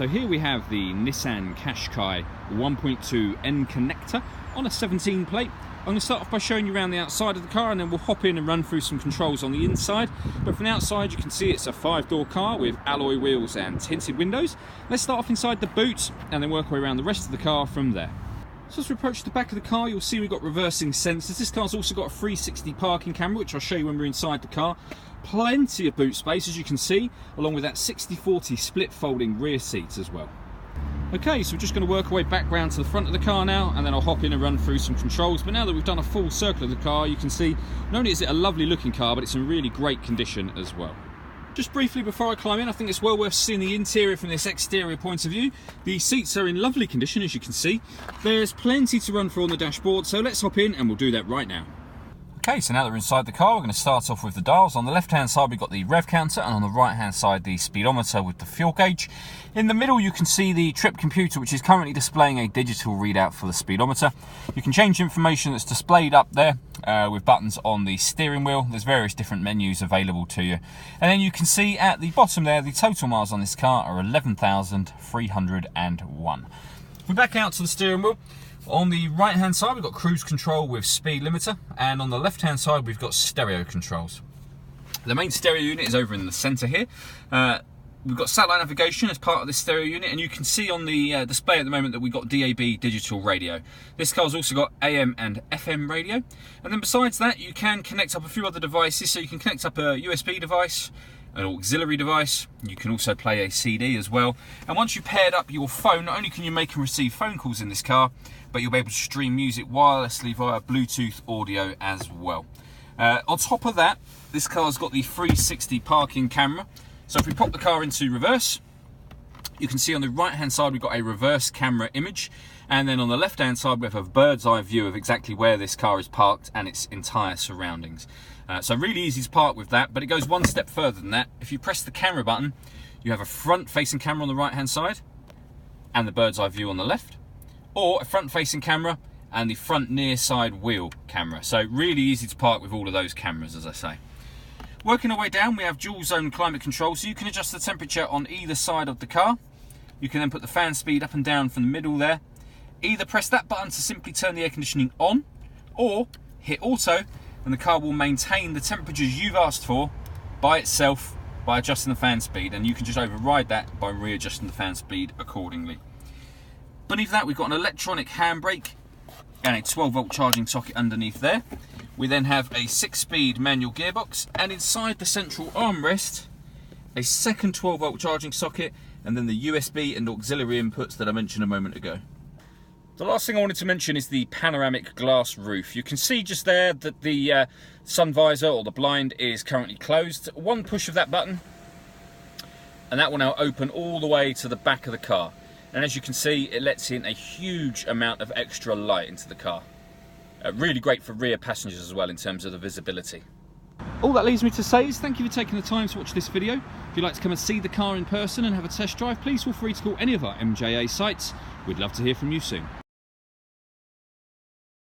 So here we have the Nissan Qashqai 1.2 N connector on a 17 plate. I'm going to start off by showing you around the outside of the car, and then we'll hop in and run through some controls on the inside. But from the outside you can see it's a 5-door car with alloy wheels and tinted windows. Let's start off inside the boot and then work our way around the rest of the car from there. So as we approach the back of the car, you'll see we've got reversing sensors. This car's also got a 360 parking camera, which I'll show you when we're inside the car. Plenty of boot space, as you can see, along with that 60/40 split folding rear seats as well. Okay, so we're just going to work our way back round to the front of the car now, and then I'll hop in and run through some controls. But now that we've done a full circle of the car, you can see not only is it a lovely looking car, but it's in really great condition as well. Just briefly before I climb in, I think it's well worth seeing the interior from this exterior point of view. The seats are in lovely condition, as you can see. There's plenty to run through on the dashboard, so let's hop in and we'll do that right now. Okay, so now that we're inside the car, we're going to start off with the dials. On the left-hand side, we've got the rev counter, and on the right-hand side, the speedometer with the fuel gauge. In the middle, you can see the trip computer, which is currently displaying a digital readout for the speedometer. You can change information that's displayed up there with buttons on the steering wheel. There's various different menus available to you. And then you can see at the bottom there, the total miles on this car are 11,301. We're back out to the steering wheel. On the right hand side we've got cruise control with speed limiter, and on the left hand side we've got stereo controls. The main stereo unit is over in the centre here. We've got satellite navigation as part of this stereo unit, and you can see on the display at the moment that we've got DAB digital radio. This car's also got AM and FM radio, and then besides that you can connect up a few other devices. So you can connect up a USB device, an auxiliary device. You can also play a CD as well. And once you've paired up your phone, not only can you make and receive phone calls in this car, but you'll be able to stream music wirelessly via Bluetooth audio as well. On top of that, this car's got the 360 parking camera. So if we pop the car into reverse, you can see on the right hand side we've got a reverse camera image, and then on the left hand side we have a bird's eye view of exactly where this car is parked and its entire surroundings. So really easy to park with that, but it goes one step further than that. If you press the camera button, you have a front facing camera on the right hand side and the bird's eye view on the left, or a front facing camera and the front near side wheel camera. So really easy to park with all of those cameras, as I say. Working our way down, we have dual zone climate control, so you can adjust the temperature on either side of the car. You can then put the fan speed up and down from the middle there. Either press that button to simply turn the air conditioning on, or hit auto, and the car will maintain the temperatures you've asked for by itself by adjusting the fan speed, and you can just override that by readjusting the fan speed accordingly. Beneath that we've got an electronic handbrake and a 12-volt charging socket underneath there. We then have a 6-speed manual gearbox, and inside the central armrest a second 12-volt charging socket, and then the USB and auxiliary inputs that I mentioned a moment ago. The last thing I wanted to mention is the panoramic glass roof. You can see just there that the sun visor or the blind is currently closed. One push of that button and that will now open all the way to the back of the car. And as you can see, it lets in a huge amount of extra light into the car. Really great for rear passengers as well in terms of the visibility. All that leaves me to say is thank you for taking the time to watch this video. If you'd like to come and see the car in person and have a test drive, please feel free to call any of our MJA sites. We'd love to hear from you soon.